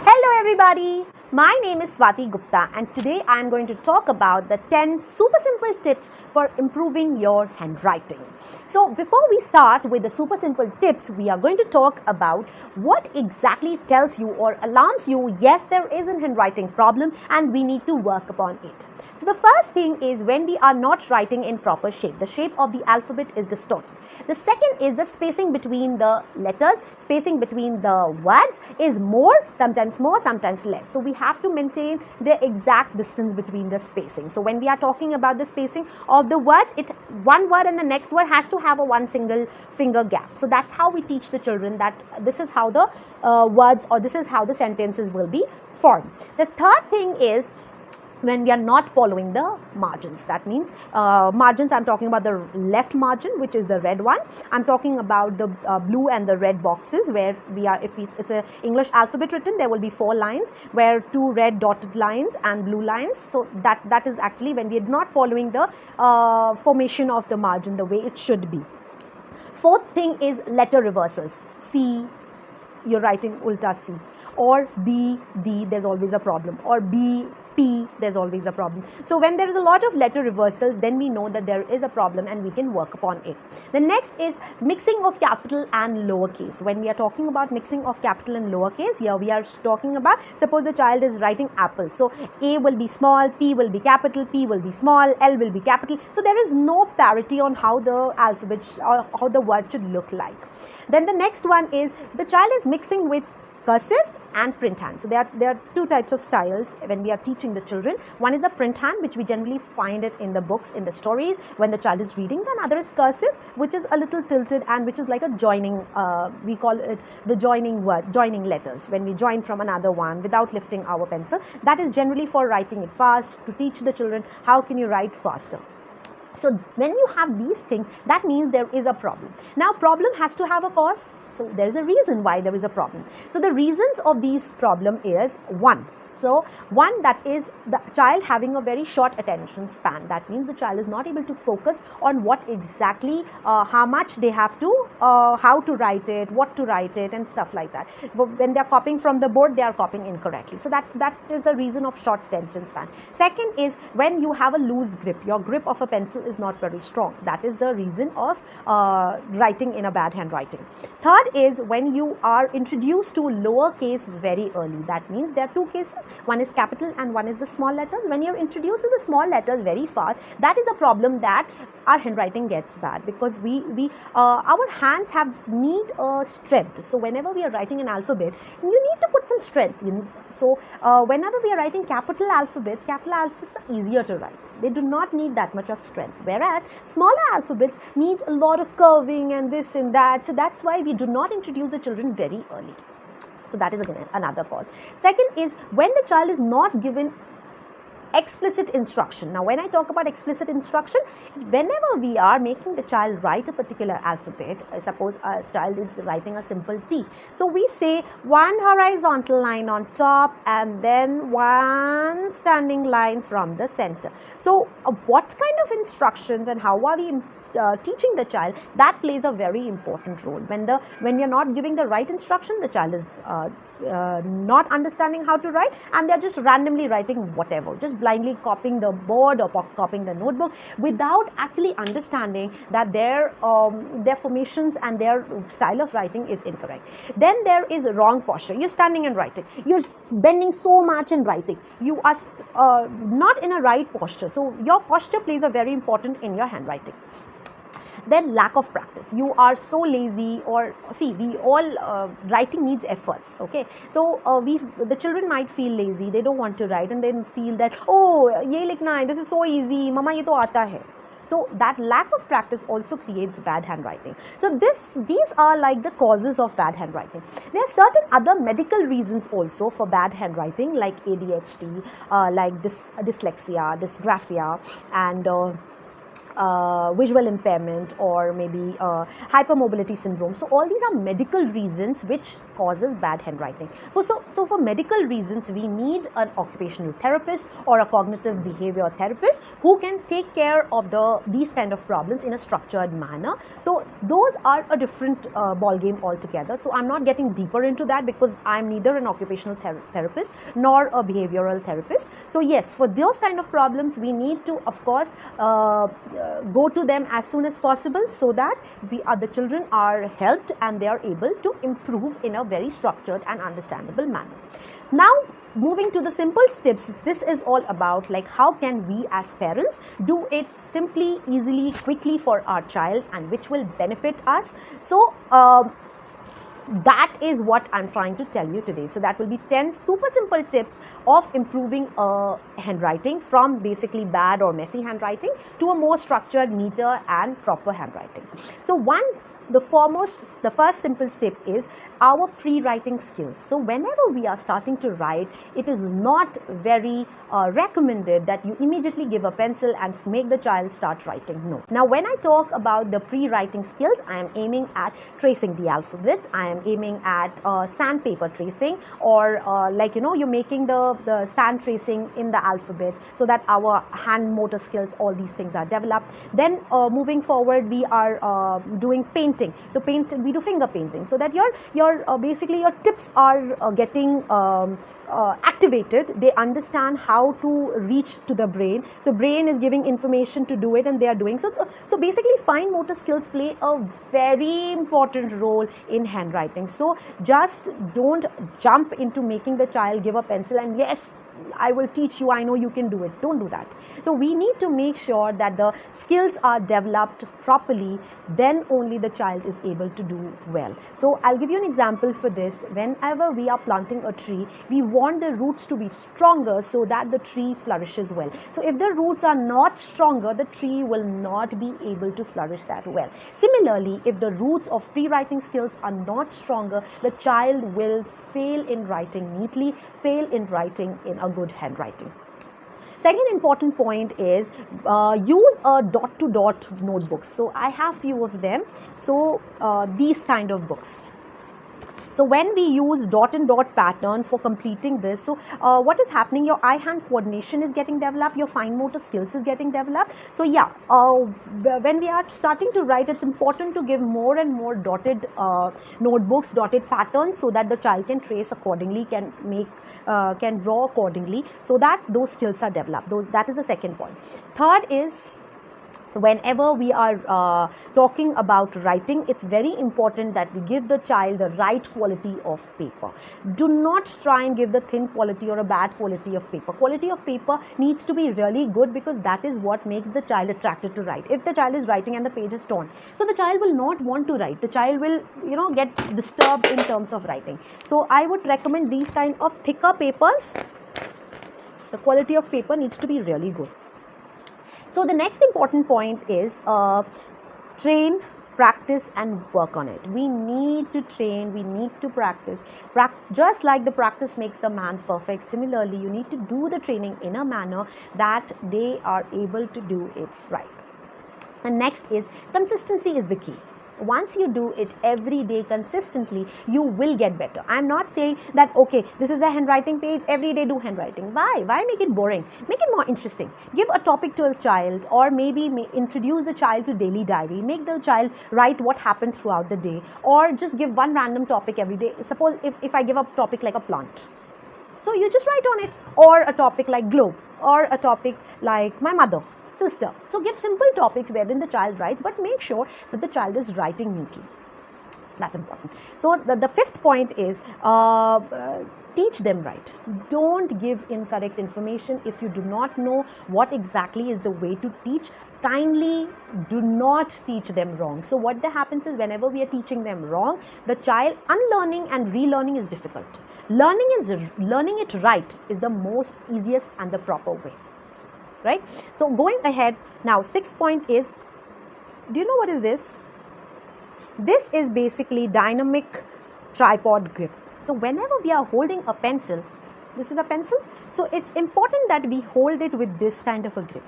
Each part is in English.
Hello everybody, my name is Swati Gupta and today I am going to talk about the 10 super simple tips for improving your handwriting. So before we start with the super simple tips, we are going to talk about what exactly tells you or alarms you, yes, there is a handwriting problem and we need to work upon it. So the first thing is when we are not writing in proper shape, the shape of the alphabet is distorted. The second is the spacing between the letters, spacing between the words is sometimes more, sometimes less. So we have to maintain the exact distance between the spacing. So when we are talking about the spacing of the words, one word and the next word has to have a one single finger gap. So that's how we teach the children that this is how the words or this is how the sentences will be formed. The third thing is when we are not following the margins. That means margins, I'm talking about the left margin, which is the red one. I'm talking about the blue and the red boxes where it's a English alphabet written, there will be 4 lines where 2 red dotted lines and blue lines. So that is actually when we are not following the formation of the margin the way it should be. Fourth thing is letter reversals. C, you're writing ulta C, or B, D, there's always a problem, or B, P, there's always a problem. So when there is a lot of letter reversals, then we know that there is a problem and we can work upon it. The next is mixing of capital and lowercase. When we are talking about mixing of capital and lowercase, here we are talking about, suppose the child is writing apple. So A will be small, P will be capital, P will be small, L will be capital. So there is no parity on how the alphabet or how the word should look like. Then the next one is the child is mixing with cursive and print hand. So there are 2 types of styles when we are teaching the children. One is the print hand, which we generally find it in the books, in the stories when the child is reading. Then other is cursive, which is a little tilted and which is like a joining, we call it the joining letters, when we join from another one without lifting our pencil. That is generally for writing it fast, to teach the children how can you write faster. So when you have these things, that means there is a problem. Now problem has to have a cause. So there is a reason why there is a problem. So the reasons of these problem is one, that is the child having a very short attention span. That means the child is not able to focus on what exactly, how much they have to, how to write it, what to write it and stuff like that. When they are copying from the board, they are copying incorrectly. So that is the reason of short attention span. Second is when you have a loose grip, your grip of a pencil is not very strong. That is the reason of writing in a bad handwriting. Third is when you are introduced to lowercase very early. That means there are 2 cases. One is capital and one is the small letters. When you're introduced to the small letters very fast, that is a problem that our handwriting gets bad, because our hands need strength. So whenever we are writing an alphabet, you need to put some strength. So whenever we are writing capital alphabets are easier to write. They do not need that much of strength. Whereas smaller alphabets need a lot of curving and this and that. So that's why we do not introduce the children very early. So that is again another cause. Second is when the child is not given explicit instruction. Now when I talk about explicit instruction, whenever we are making the child write a particular alphabet, suppose a child is writing a simple T. So we say one horizontal line on top and then one standing line from the center. So what kind of instructions and how are we teaching the child, that plays a very important role. When we are not giving the right instruction, the child is not understanding how to write and they are just randomly writing whatever, just blindly copying the board or copying the notebook without actually understanding that their formations and their style of writing is incorrect. Then there is wrong posture. You're standing and writing, you're bending so much in writing, you are not in a right posture. So your posture plays a very important in your handwriting. Then lack of practice. You are so lazy, or see, we all writing needs efforts. Okay, so the children might feel lazy, they don't want to write and then feel that, oh, ye likhna hai, this is so easy, mama ye to aata hai. So that lack of practice also creates bad handwriting. So these are like the causes of bad handwriting. There are certain other medical reasons also for bad handwriting, like ADHD, like dyslexia, dysgraphia, and visual impairment, or maybe hypermobility syndrome. So all these are medical reasons which causes bad handwriting. So for medical reasons, we need an occupational therapist or a cognitive behavior therapist who can take care of these kind of problems in a structured manner. So those are a different ball game altogether. So I'm not getting deeper into that because I'm neither an occupational therapist nor a behavioral therapist. So yes, for those kind of problems, we need to, of course, go to them as soon as possible, so that the children are helped and they are able to improve in a very structured and understandable manner. Now, moving to the simple tips, this is all about like how can we as parents do it simply, easily, quickly for our child, and which will benefit us. So that is what I'm trying to tell you today. So that will be 10 super simple tips of improving handwriting, from basically bad or messy handwriting to a more structured, neater and proper handwriting. So the first simple step is our pre-writing skills. So whenever we are starting to write, it is not very recommended that you immediately give a pencil and make the child start writing. No. Now when I talk about the pre-writing skills, I am aiming at tracing the alphabets, I am aiming at sandpaper tracing, or you're making the sand tracing in the alphabet, so that our hand motor skills, all these things are developed. Then moving forward, we are doing painting. We do finger painting, so that basically your tips are getting activated. They understand how to reach to the brain. So brain is giving information to do it, and they are doing so. So basically, fine motor skills play a very important role in handwriting. So just don't jump into making the child give a pencil and yes, I will teach you, I know you can do it. Don't do that. So we need to make sure that the skills are developed properly, then only the child is able to do well. So I'll give you an example for this. Whenever we are planting a tree, we want the roots to be stronger so that the tree flourishes well. So if the roots are not stronger, the tree will not be able to flourish that well. Similarly, if the roots of pre-writing skills are not stronger, the child will fail in writing neatly, fail in writing in a good handwriting. Second important point is use a dot-to-dot notebooks. So I have few of them. So these kind of books. So when we use dot and dot pattern for completing this, so what is happening? Your eye-hand coordination is getting developed, your fine motor skills is getting developed. So yeah, when we are starting to write, it's important to give more and more dotted notebooks, dotted patterns, so that the child can trace accordingly, can draw accordingly, so that those skills are developed. That is the second point. Third is, whenever we are talking about writing, it's very important that we give the child the right quality of paper. Do not try and give the thin quality or a bad quality of paper. Quality of paper needs to be really good, because that is what makes the child attracted to write. If the child is writing and the page is torn, so the child will not want to write. The child will get disturbed in terms of writing. So I would recommend these kind of thicker papers. The quality of paper needs to be really good. So the next important point is train, practice and work on it. We need to train, we need to practice. Just like the practice makes the man perfect, similarly you need to do the training in a manner that they are able to do it right. And next is consistency is the key. Once you do it every day consistently, you will get better. I'm not saying that, okay, this is a handwriting page, every day do handwriting. Why make it boring? Make it more interesting. Give a topic to a child, or maybe introduce the child to daily diary. Make the child write what happened throughout the day, or just give one random topic every day. Suppose if I give a topic like a plant, so you just write on it, or a topic like globe, or a topic like my mother, sister. So give simple topics wherein the child writes, but make sure that the child is writing neatly. That's important. So the fifth point is teach them right. Don't give incorrect information. If you do not know what exactly is the way to teach, kindly do not teach them wrong. So what happens is, whenever we are teaching them wrong, the child unlearning and relearning is difficult. Learning it right is the most easiest and the proper way. Right? So going ahead, now sixth point is, do you know what is this? This is basically dynamic tripod grip. So whenever we are holding a pencil, this is a pencil, so it's important that we hold it with this kind of a grip.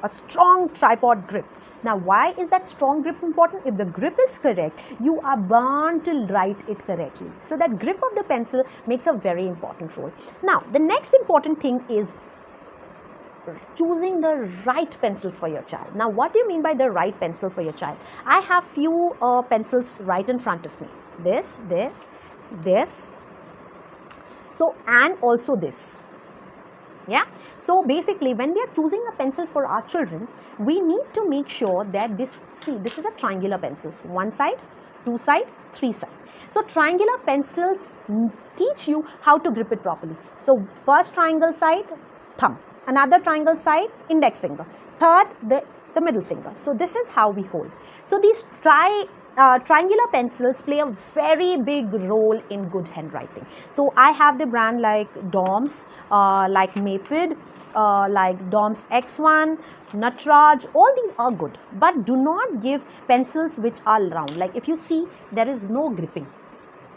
a strong tripod grip. Now, why is that strong grip important? If the grip is correct, you are bound to write it correctly. So that grip of the pencil makes a very important role. Now, the next important thing is choosing the right pencil for your child. Now, what do you mean by the right pencil for your child? I have few pencils right in front of me. This, so, and also this. Yeah. So basically, when we are choosing a pencil for our children, we need to make sure that this is a triangular pencil. So one side, two side, three side. So triangular pencils teach you how to grip it properly. So first triangle side, thumb. Another triangle side, index finger. Third, the middle finger. So this is how we hold. So these triangular pencils play a very big role in good handwriting. So I have the brand like Doms, like Mapid, like Doms X1, Natraj. All these are good, but do not give pencils which are round. Like if you see, there is no gripping.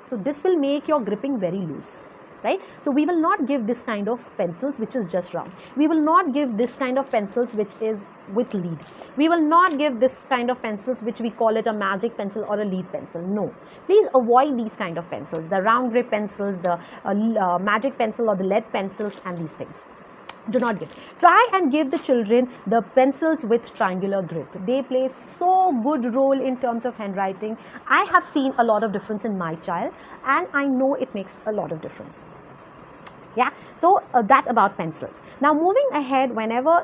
So this will make your gripping very loose. Right? So we will not give this kind of pencils which is just round. We will not give this kind of pencils which is with lead. We will not give this kind of pencils which we call it a magic pencil or a lead pencil. No. Please avoid these kind of pencils, the round grip pencils, the magic pencil or the lead pencils and these things. Do not give. Try and give the children the pencils with triangular grip. They play so good role in terms of handwriting. I have seen a lot of difference in my child and I know it makes a lot of difference. Yeah, so that about pencils. Now moving ahead,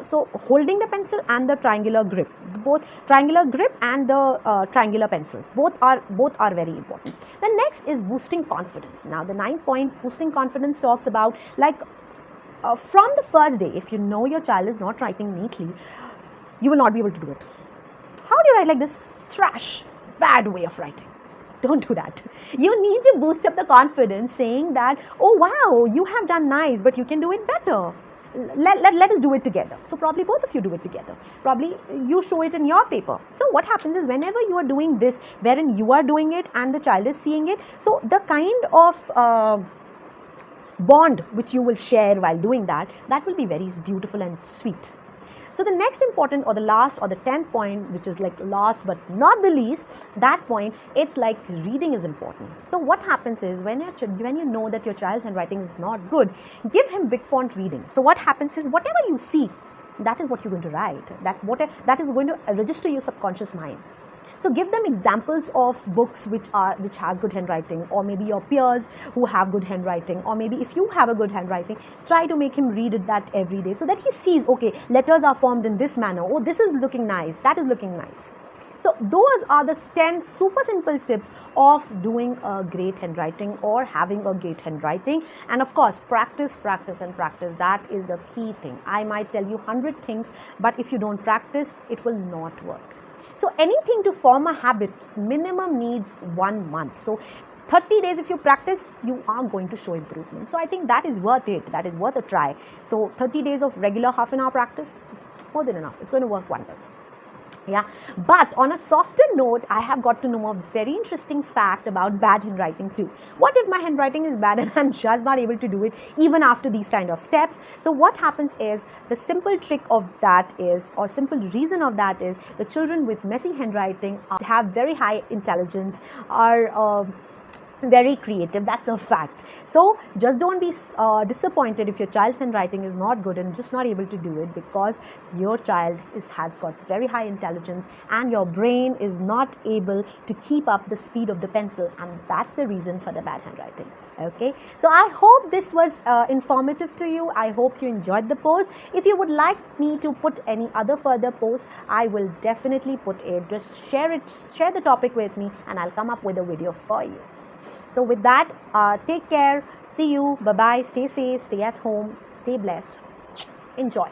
so holding the pencil and the triangular grip, both triangular grip and the triangular pencils, both are very important. The next is boosting confidence. Now the 9th point, boosting confidence, talks about like from the first day, if you know your child is not writing neatly, you will not be able to do it. How do you write like this? Trash, bad way of writing. Don't do that. You need to boost up the confidence, saying that, oh wow, you have done nice, but you can do it better. Let us do it together. So probably both of you do it together. Probably you show it in your paper. So what happens is whenever you are doing this, wherein you are doing it and the child is seeing it, so the kind of bond which you will share while doing that will be very beautiful and sweet. So the next important or the last or the 10th point, which is like last but not the least, that point, it's like reading is important. So what happens is when you know that your child's handwriting is not good, give him big font reading. So what happens is whatever you see, that is what you're going to write. That is going to register your subconscious mind. So give them examples of books which has good handwriting, or maybe your peers who have good handwriting, or maybe if you have a good handwriting, try to make him read it that every day so that he sees, okay, letters are formed in this manner. Oh, this is looking nice. That is looking nice. So those are the 10 super simple tips of doing a great handwriting or having a great handwriting. And of course, practice, practice and practice. That is the key thing. I might tell you 100 things, but if you don't practice, it will not work. So anything to form a habit, minimum needs 1 month. So 30 days if you practice, you are going to show improvement. So I think that is worth it. That is worth a try. So 30 days of regular half-an-hour practice, more than enough. It's going to work wonders. Yeah, but on a softer note, I have got to know a very interesting fact about bad handwriting too. What if my handwriting is bad and I'm just not able to do it even after these kind of steps? So what happens is, the simple trick of that is, or simple reason of that is, the children with messy handwriting have very high intelligence, are very creative. That's a fact. So just don't be disappointed if your child's handwriting is not good and just not able to do it, because your child has got very high intelligence and your brain is not able to keep up the speed of the pencil, and that's the reason for the bad handwriting. Okay, so I hope this was informative to you. I hope you enjoyed the post. If you would like me to put any other further posts, I will definitely put it. Just share the topic with me and I'll come up with a video for you. So with that, take care. See you. Bye-bye. Stay safe. Stay at home. Stay blessed. Enjoy.